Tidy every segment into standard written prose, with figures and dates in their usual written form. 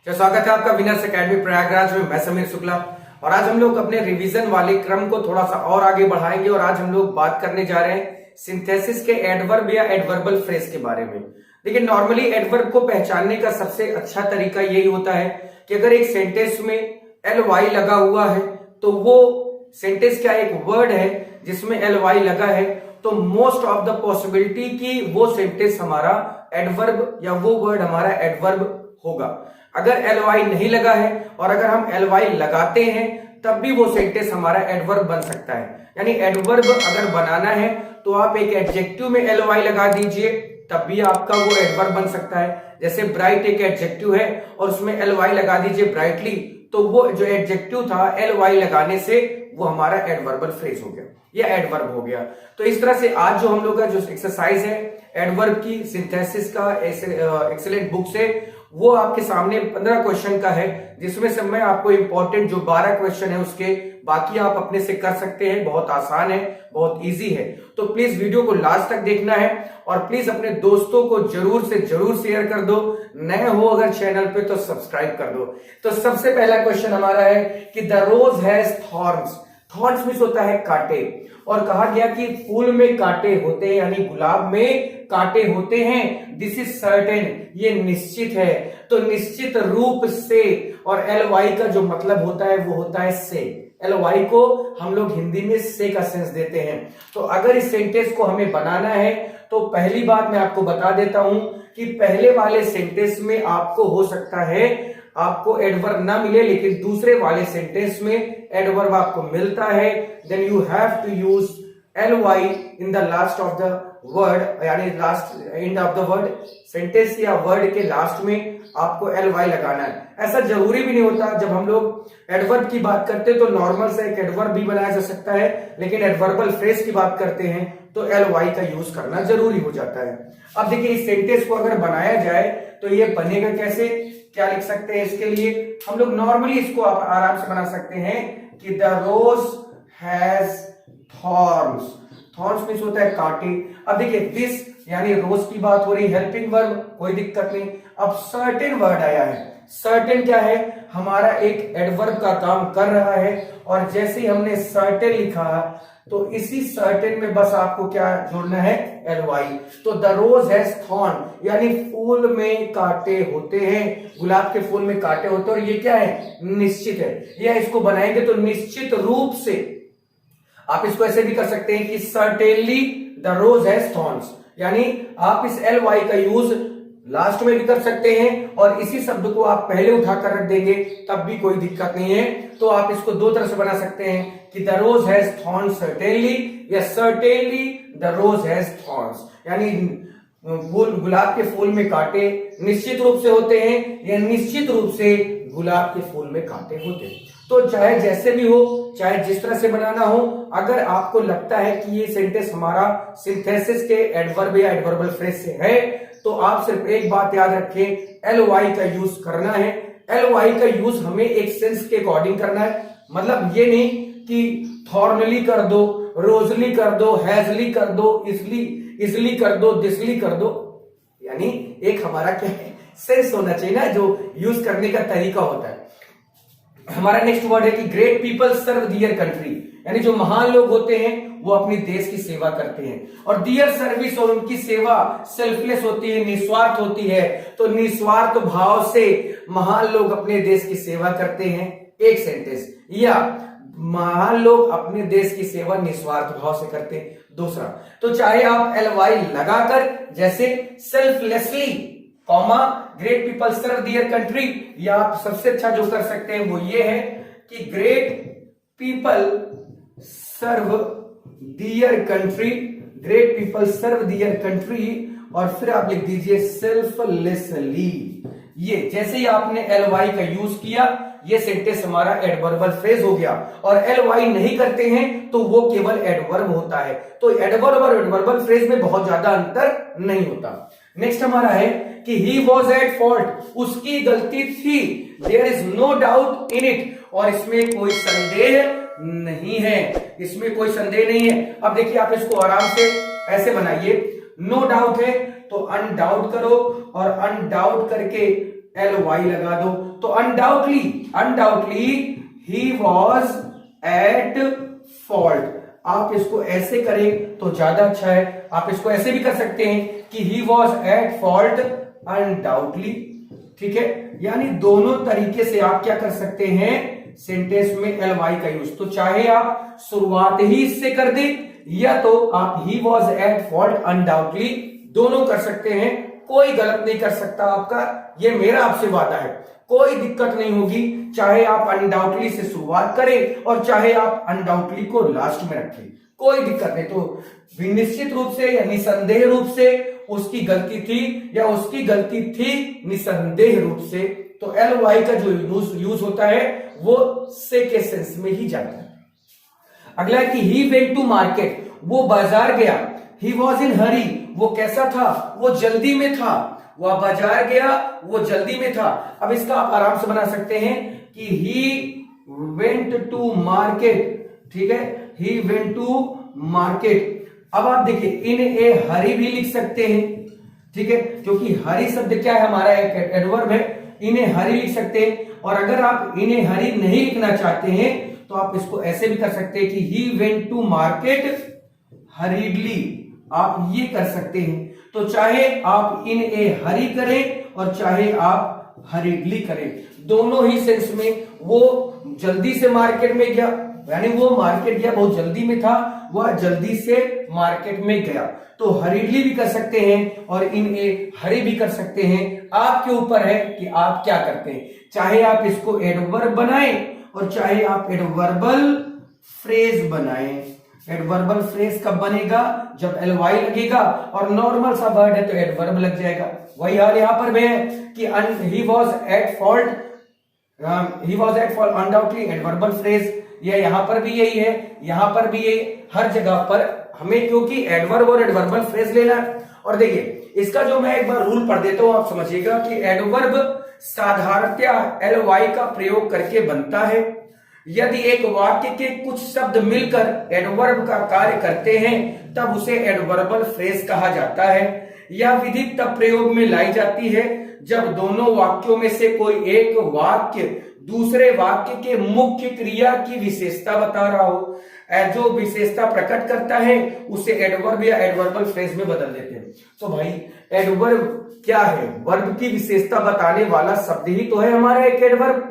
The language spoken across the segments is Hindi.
स्वागत है आपका विनर्स एकेडमी प्रयागराज में। मैं समीर शुक्ला और आज हम लोग अपने रिवीजन वाले क्रम को थोड़ा सा और आगे बढ़ाएंगे और आज हम लोग बात करने जा रहे हैं सिंथेसिस के एडवर्ब या एडवर्बल फ्रेज के बारे में। देखिए, नॉर्मली एडवर्ब को पहचानने का सबसे अच्छा तरीका यही होता है कि अगर एक सेंटेंस में एल वाई लगा हुआ है तो वो सेंटेंस क्या एक वर्ड है जिसमें एल वाई लगा है, तो मोस्ट ऑफ द पॉसिबिलिटी कि वो सेंटेंस हमारा एडवर्ब या वो वर्ड हमारा एडवर्ब होगा। अगर एल वाई नहीं लगा है और अगर हम एल वाई लगाते हैं तब भी वो सेंटेंस हमारा एडवर्ब बन सकता है। यानी एडवर्ब अगर बनाना है तो आप एक एडजेक्टिव में एल वाई लगा दीजिए, तब भी आपका वो एडवर्ब बन सकता है। जैसे ब्राइट एक एडजेक्टिव है और उसमें एल वाई लगा दीजिए ब्राइटली, तो वो जो एडजेक्टिव था एल वाई लगाने से वो हमारा एडवर्बल फ्रेज हो गया या एडवर्ब हो गया। तो इस तरह से आज जो हम लोग का जो एक्सरसाइज है एडवर्ब की सिंथेसिस का एक्सीलेंट बुक से, वो आपके सामने 15 क्वेश्चन का है, जिसमें से मैं आपको इंपॉर्टेंट जो 12 क्वेश्चन है उसके बाकी आप अपने से कर सकते हैं। बहुत आसान है, बहुत इजी है। तो प्लीज वीडियो को लास्ट तक देखना है और प्लीज अपने दोस्तों को जरूर से जरूर शेयर कर दो। नए हो अगर चैनल पे तो सब्सक्राइब कर दो। तो सबसे पहला क्वेश्चन हमारा है कि the rose has thorns. Thorns means होता है कांटे, और कहा गया कि फूल में कांटे होते हैं, यानी गुलाब में कांटे होते हैं। दिस इज सर्टेन, ये निश्चित है। तो निश्चित रूप से, और एल वाई का जो मतलब होता है वो होता है से। एल वाई को हम लोग हिंदी में से का सेंस देते हैं। तो अगर इस सेंटेंस को हमें बनाना है तो पहली बात मैं आपको बता देता हूं कि पहले वाले सेंटेंस में आपको हो सकता है आपको एडवर्ब ना मिले, लेकिन दूसरे वाले सेंटेंस में एडवर्ब आपको मिलता है। Then you have to use L Y in the last of the word, यानी last end of the word. Sentence या वर्ड के लास्ट में आपको एल वाई लगाना है। ऐसा जरूरी भी नहीं होता। जब हम लोग एडवर्ब की बात करते हैं तो नॉर्मल से एक एडवर्ब भी बनाया जा सकता है, लेकिन एडवर्बल फ्रेज की बात करते हैं तो एल वाई का यूज करना जरूरी हो जाता है। अब देखिए, इस सेंटेंस को अगर बनाया जाए तो ये बनेगा कैसे, क्या लिख सकते हैं इसके लिए हम लोग। नॉर्मली इसको आप आराम से बना सकते हैं कि the rose has thorns. Thorns means होता है कांटे। अब देखिए, दिस यानी रोज की बात हो रही, हेल्पिंग वर्ब, कोई दिक्कत नहीं। अब सर्टेन वर्ड आया है। सर्टेन क्या है, हमारा एक एडवर्ब का काम कर रहा है, और जैसे ही हमने सर्टेन लिखा तो इसी सर्टेन में बस आपको क्या जोड़ना है, एल वाई। तो द रोज हैज थॉर्न, यानी फूल में कांटे होते हैं, गुलाब के फूल में कांटे होते हैं, और ये क्या है, निश्चित है। या इसको बनाएंगे तो निश्चित रूप से, आप इसको ऐसे भी कर सकते हैं कि certainly the rose has thorns, यानी आप इस एल वाई का यूज लास्ट में भी कर सकते हैं और इसी शब्द को आप पहले उठाकर रख देंगे तब भी कोई दिक्कत नहीं है। तो आप इसको दो तरह से बना सकते हैं कि the rose has thorns certainly, या certainly the rose has thorns, यानी गुलाब के फूल में कांटे निश्चित रूप से होते हैं, या निश्चित रूप से गुलाब के फूल में कांटे होते हैं। तो चाहे जैसे भी हो, चाहे जिस तरह से बनाना हो, अगर आपको लगता है कि ये सेंटेंस हमारा सिंथेसिस के एडवर्ब या एडवर्बल फ्रेज से है तो आप सिर्फ एक बात याद रखें, एल वाई का यूज करना है। एल वाई का यूज हमें एक सेंस के अकॉर्डिंग करना है। मतलब ये नहीं कि थॉर्नली कर दो, रोजली कर दो, हैजली कर दो, इसली कर दो, दिसली कर दो, यानी एक हमारा क्या है, सेंस होना चाहिए ना, जो यूज करने का तरीका होता है। हमारा नेक्स्ट वर्ड है कि ग्रेट पीपल सर्व दियर कंट्री, यानी जो महान लोग होते हैं वो अपने देश की सेवा करते हैं। और दियर सर्विस, और उनकी सेवा सेल्फलेस होती है, निस्वार्थ होती है। तो निस्वार्थ भाव से महान लोग अपने देश की सेवा करते हैं, एक सेंटेंस। या महान लोग अपने देश की सेवा निस्वार्थ भाव से करते हैं, दूसरा। तो चाहे आप एल वाई लगाकर, जैसे सेल्फलेसली कॉमा ग्रेट पीपल सर्व दियर कंट्री, या आप सबसे अच्छा जो कर सकते हैं वो ये है कि ग्रेट पीपल सर्व दियर कंट्री, ग्रेट पीपल सर्व दियर कंट्री, और फिर आप लिख दीजिए सेल्फलेसली। ये जैसे ही आपने एल वाई का यूज किया, ये सेंटेंस हमारा एडवर्बल फ्रेज हो गया। और एल वाई नहीं करते हैं तो वो केवल एडवर्ब होता है। तो एडवर्ब और एडवर्बल फ्रेज में बहुत ज्यादा अंतर नहीं होता। नेक्स्ट हमारा है कि ही वॉज एट फॉल्ट, उसकी गलती थी। There is no doubt in it, और इसमें कोई संदेह नहीं है, इसमें कोई संदेह नहीं है। अब देखिए, आप इसको आराम से ऐसे बनाइए, नो डाउट है तो अनडाउट करो, और अनडाउट करके LY लगा दो, तो undoubtedly he was at fault. आप इसको ऐसे करें तो ज्यादा अच्छा है, आप इसको ऐसे भी कर सकते हैं कि he was at fault undoubtedly, ठीक है। यानी दोनों तरीके से आप क्या कर सकते हैं सेंटेंस में LY का यूज। तो चाहे आप शुरुआत ही इससे कर दे या तो आप he was at fault undoubtedly दोनों कर सकते हैं, कोई गलत नहीं कर सकता आपका, ये मेरा आपसे वादा है, कोई दिक्कत नहीं होगी। चाहे आप अनडाउटली से शुरुआत करें और चाहे आप अनडाउटली को लास्ट में रखें, कोई दिक्कत नहीं। तो निश्चित रूप से या निसंदेह रूप से उसकी गलती थी या उसकी गलती थी निसंदेह रूप से, तो LY का जो यूज होता है वो से के सेंस में ही जाता है। अगला है कि ही वेंट टू मार्केट, वो बाजार गया। ही वॉज इन हरी, वो कैसा था, वो जल्दी में था। वह बाजार गया, वो जल्दी में था। अब इसका आप आराम से बना सकते हैं कि ही वेंट टू मार्केट, ठीक है, ही वेंट टू मार्केट। अब आप देखिए इन ए हरी भी लिख सकते हैं, ठीक है, क्योंकि हरी शब्द क्या है हमारा एक एडवर्ब है, इन्हें हरी लिख सकते हैं। और अगर आप इन्हें हरी नहीं लिखना चाहते हैं तो आप इसको ऐसे भी कर सकते हैं कि he went to market hurriedly, आप ये कर सकते हैं। तो चाहे आप इन ए हरी करें और चाहे आप हरीडली करें, दोनों ही सेंस में वो जल्दी से मार्केट में गया, यानी वो मार्केट गया, बहुत जल्दी में था, वह जल्दी से मार्केट में गया। तो हरीडली भी कर सकते हैं और इन ए हरी भी कर सकते हैं, आपके ऊपर है कि आप क्या करते हैं। चाहे आप इसको एडवर्ब बनाएं और चाहे आप एडवर्बल फ्रेज बनाएं। एडवर्बल फ्रेज कब बनेगा, जब LY लगेगा और नॉर्मल सा वर्ड है तो एडवर्ब लग जाएगा। वही हाल यहां पर भी है कि he was at fault, he was at fault undoubtedly adverbial phrase, ये यहां पर भी यही है, यहां पर भी ये, हर जगह पर हमें क्योंकि एडवर्ब और एडवर्बल फ्रेज लेना है। और देखिए इसका जो मैं एक बार रूल पढ़ देता हूं, आप समझिएगा कि एडवर्ब साधारणतया LY का प्रयोग करके बनता है यदि एक वाक्य के कुछ शब्द मिलकर एडवर्ब का कार्य करते हैं तब उसे एडवर्बल फ्रेज कहा जाता है। यह विधि तब प्रयोग में लाई जाती है जब दोनों वाक्यों में से कोई एक वाक्य दूसरे वाक्य के मुख्य क्रिया की विशेषता बता रहा हो। जो विशेषता प्रकट करता है उसे एडवर्ब या एडवर्बल फ्रेज में बदल देते हैं। तो भाई एडवर्ब क्या है, वर्ब की विशेषता बताने वाला शब्द ही तो है हमारा एक एडवर्ब,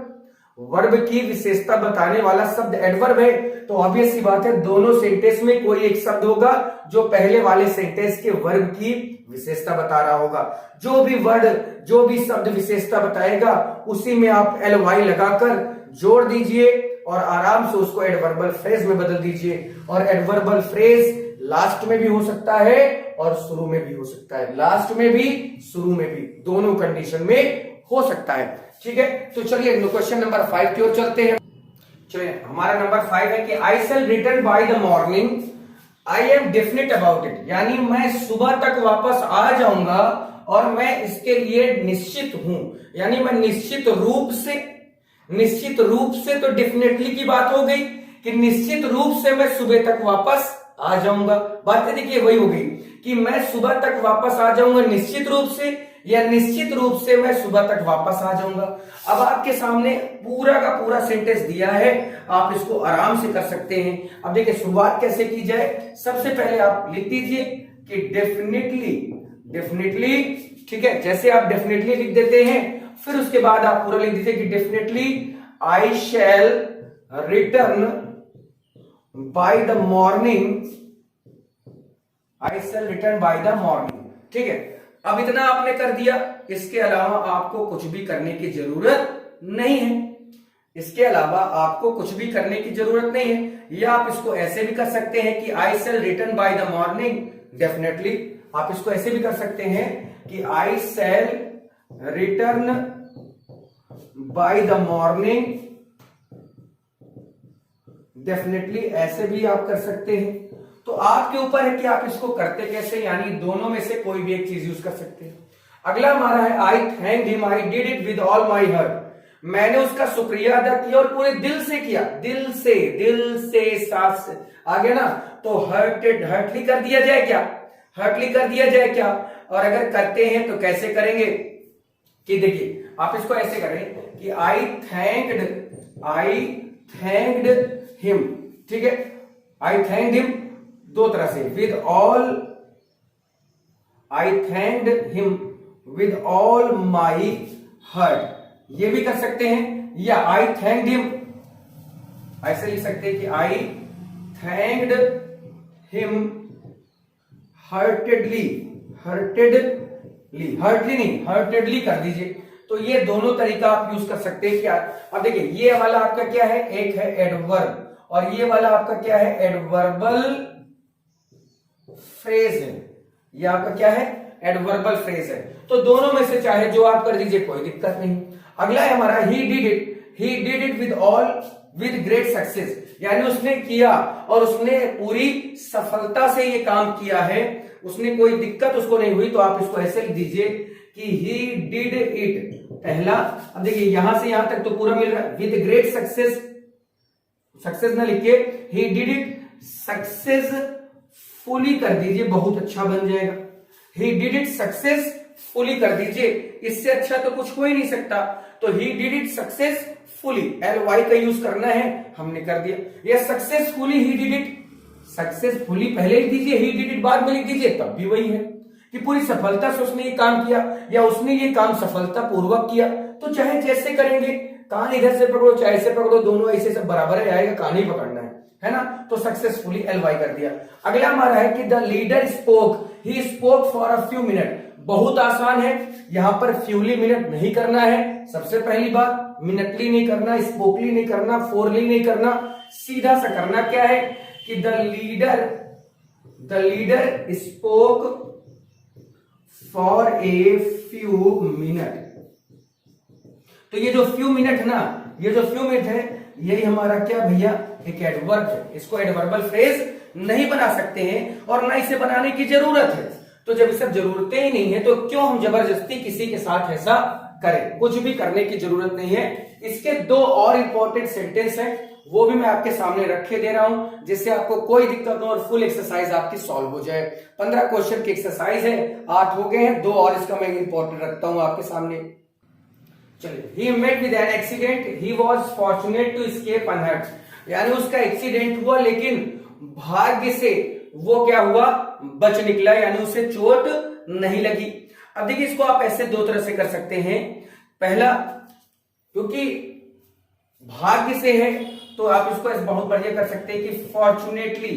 वर्ब की विशेषता बताने वाला शब्द एडवर्ब है। तो ऑब्वियस सी बात है दोनों सेंटेंस में कोई एक शब्द होगा जो पहले वाले सेंटेंस के वर्ब की विशेषता बता रहा होगा। जो भी वर्ड, जो भी शब्द विशेषता बताएगा उसी में आप LY लगाकर जोड़ दीजिए और आराम से उसको एडवर्बल फ्रेज में बदल दीजिए। और एडवर्बल फ्रेज लास्ट में भी हो सकता है और शुरू में भी हो सकता है, लास्ट में भी शुरू में भी, दोनों कंडीशन में हो सकता है। ठीक है, तो चलिए क्वेश्चन नंबर 5 की ओर चलते हैं। चलिए हमारा नंबर 5 है कि I shall return by the morning, I am definite about it, यानी मैं सुबह तक वापस आ जाऊंगा और मैं इसके लिए निश्चित हूं। यानी मैं निश्चित रूप से तो डेफिनेटली की बात हो गई कि निश्चित रूप से मैं सुबह तक वापस आ जाऊंगा। बात देखिए वही हो गई कि मैं सुबह तक वापस आ जाऊंगा निश्चित रूप से, या निश्चित रूप से मैं सुबह तक वापस आ जाऊंगा। अब आपके सामने पूरा का पूरा सेंटेंस दिया है, आप इसको आराम से कर सकते हैं। अब देखिए शुरुआत कैसे की जाए, सबसे पहले आप लिख दीजिए कि डेफिनेटली, ठीक है, जैसे आप डेफिनेटली लिख देते हैं फिर उसके बाद आप पूरा लिख दीजिए कि definitely I shall return by the morning, I shall return by the morning. ठीक है, अब इतना आपने कर दिया, इसके अलावा आपको कुछ भी करने की जरूरत नहीं है, इसके अलावा आपको कुछ भी करने की जरूरत नहीं है। या आप इसको ऐसे भी कर सकते हैं कि I shall return by the morning definitely, आप इसको ऐसे भी कर सकते हैं कि I shall return by the morning definitely, ऐसे भी आप कर सकते हैं। तो आपके ऊपर है कि आप इसको करते कैसे, यानी दोनों में से कोई भी एक चीज यूज कर सकते हैं। अगला हमारा है आई thank him, I did it with all my heart, मैंने उसका शुक्रिया अदा किया और पूरे दिल से किया। दिल से साथ से आ गया ना, तो हर्टली कर दिया जाए क्या, हर्टली कर दिया जाए क्या। और अगर करते हैं तो कैसे करेंगे, कि देखिए आप इसको ऐसे करें कि आई थैंक्ड हिम, ठीक है, आई थैंक्ड हिम दो तरह से, I thanked him with all my heart, ये भी कर सकते हैं, या आई थैंक्ड हिम ऐसे लिख सकते हैं कि आई थैंक्ड हिम हार्टेडली कर दीजिए। तो ये दोनों तरीका आप यूज कर सकते हैं। क्या अब देखिए ये वाला आपका क्या है, एक है एडवर्ब और ये वाला आपका क्या है, एडवर्बल फ्रेज है, ये आपका क्या है, एडवर्बल फ्रेज है। तो दोनों में से चाहे जो आप कर दीजिए, कोई दिक्कत नहीं। अगला है हमारा he did it with great success, यानी उसने किया और उसने पूरी सफलता से ये काम किया है, उसने कोई दिक्कत उसको नहीं हुई। तो आप इसको ऐसे लिख दीजिए कि ही डिड इट पहला। अब देखिए यहां से यहां तक तो पूरा मिल रहा है, विद ग्रेट सक्सेस, सक्सेस ना लिखिए, ही डिड इट सक्सेसफुली कर दीजिए, बहुत अच्छा बन जाएगा। ही डिड इट सक्सेसफुली कर दीजिए, इससे अच्छा तो कुछ हो ही नहीं सकता। तो he did it successfully, LY का यूज करना है, हमने कर दिया। या successfully he did it, successfully पहले लिख दीजिए, ही डिड इट बाद में लिख दीजिए, तब भी वही है कि पूरी सफलता से उसने ये काम किया या उसने ये काम सफलता पूर्वक किया। तो चाहे जैसे करेंगे, कान इधर से पकड़ो चाहे ऐसे पकड़ो, दोनों ऐसे सब बराबर है, आएगा, कान ही पकड़ना है ना। तो सक्सेसफुली LY कर दिया। अगला हमारा है कि the leader spoke, he spoke for a few minute, बहुत आसान है, यहां पर फ्यूली मिनट नहीं करना है। सबसे पहली बात, मिनटली नहीं करना, स्पोकली नहीं करना, फोरली नहीं करना, सीधा सा करना क्या है कि the leader spoke for a few minute. तो ये जो फ्यू मिनट है ना, ये जो फ्यू मिनट है, यही हमारा क्या भैया, एक एडवर्ब है। इसको एडवर्बल फ्रेज नहीं बना सकते हैं और ना इसे बनाने की जरूरत है। तो जब सब जरूरतें ही नहीं है तो क्यों हम जबरदस्ती किसी के साथ ऐसा करें, कुछ भी करने की जरूरत नहीं है। इसके दो और इंपॉर्टेंट सेंटेंस हैं, वो भी मैं आपके सामने रखे दे रहा हूं, जिससे आपको कोई दिक्कत हो और फुल एक्सरसाइज आपकी सॉल्व हो जाए। 15 क्वेश्चन की एक्सरसाइज है, 8 हो गए हैं, 2 और इसका मैं इंपॉर्टेंट रखता हूं आपके सामने। चलिए, he met with an accident, he was fortunate to escape unhurt, यानी उसका एक्सीडेंट हुआ लेकिन भाग्य से वो क्या हुआ, बच निकला, यानी उसे चोट नहीं लगी। अब देखिए इसको आप ऐसे दो तरह से कर सकते हैं। पहला, क्योंकि भाग्य से है तो आप इसको ऐसे बहुत बढ़िया कर सकते हैं कि फॉर्चुनेटली,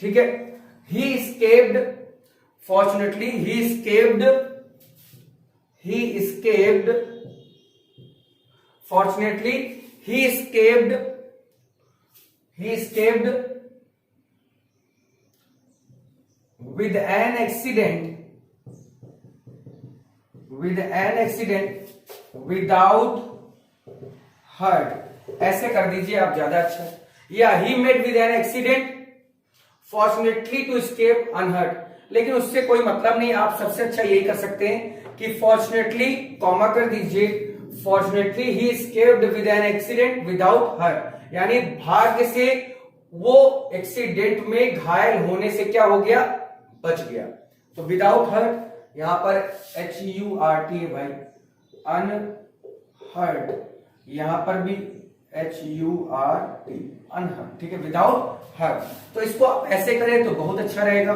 ठीक है, ही escaped, fortunately he escaped, fortunately he escaped with an accident without hurt, ऐसे कर दीजिए आप, ज्यादा अच्छा। या he met with an accident fortunately to escape unhurt, लेकिन उससे कोई मतलब नहीं, आप सबसे अच्छा यही कर सकते हैं कि fortunately कॉमा कर दीजिए, fortunately he escaped with an accident without hurt, यानी भाग्य से वो एक्सीडेंट में घायल होने से क्या हो गया, बच गया। तो विदाउट हर्ट, यहां पर HURT है भाई, अनहर्ट, यहां पर भी HURT, अनहर्ट, ठीक है, विदाउट हर्ट। तो इसको आप ऐसे करें तो बहुत अच्छा रहेगा।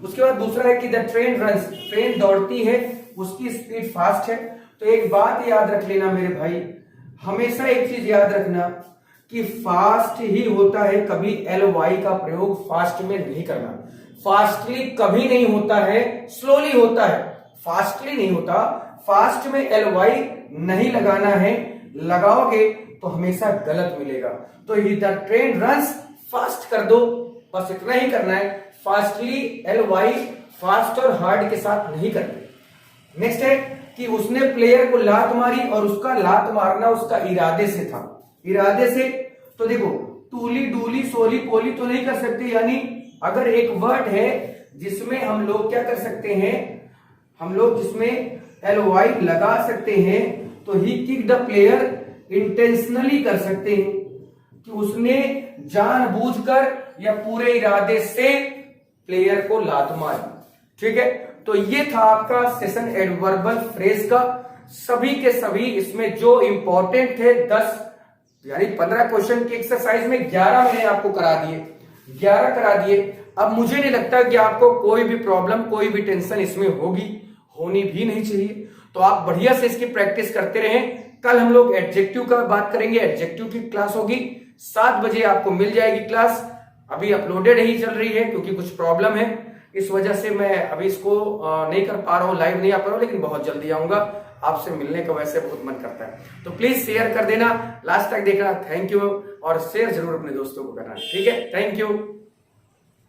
उसके बाद दूसरा है कि द ट्रेन रन्स, ट्रेन दौड़ती है, उसकी स्पीड फास्ट है। तो एक बात याद रख लेना मेरे भाई, हमेशा एक चीज याद रखना कि फास्ट ही होता है, कभी LY का प्रयोग फास्ट में नहीं करना। फास्टली कभी नहीं होता है, स्लोली होता है, फास्टली नहीं होता। फास्ट में LY नहीं लगाना है, लगाओगे तो हमेशा गलत मिलेगा। तो द ट्रेन रन्स, फास्ट कर दो, बस इतना ही करना है। फास्टली LY फास्ट और हार्ड के साथ नहीं करते। नेक्स्ट है कि उसने प्लेयर को लात मारी और उसका लात मारना उसका इरादे से था, इरादे से। तो देखो टूली डूली सोली पोली तो नहीं कर सकते, यानी अगर एक वर्ड है जिसमें हम लोग क्या कर सकते हैं, हम लोग जिसमें LY लगा सकते हैं, तो ही किक द प्लेयर इंटेंशनली कर सकते हैं कि उसने जानबूझकर या पूरे इरादे से प्लेयर को लात मारी, ठीक है। तो ये था आपका सेशन एडवर्बल फ्रेज का। सभी के सभी इसमें जो इंपॉर्टेंट थे 10 यानी 15 क्वेश्चन की एक्सरसाइज में 11 मैंने आपको करा दिए, 11 करा दिए। अब मुझे नहीं लगता कि आपको कोई भी प्रॉब्लम, कोई भी टेंशन इसमें होगी, होनी भी नहीं चाहिए। तो आप बढ़िया से इसकी प्रैक्टिस करते रहें। कल हम लोग एडजेक्टिव का बात करेंगे, एडजेक्टिव की क्लास होगी 7 बजे आपको मिल जाएगी क्लास। अभी अपलोडेड ही चल रही है क्योंकि कुछ प्रॉब्लम है, इस वजह से मैं अभी इसको नहीं कर पा रहा हूं, लाइव नहीं आ पा रहा हूं, लेकिन बहुत जल्दी आऊंगा। आपसे मिलने का वैसे बहुत मन करता है, तो प्लीज शेयर कर देना, लास्ट तक देखना। थैंक यू, और शेयर जरूर अपने दोस्तों को करना, ठीक है। Thank you.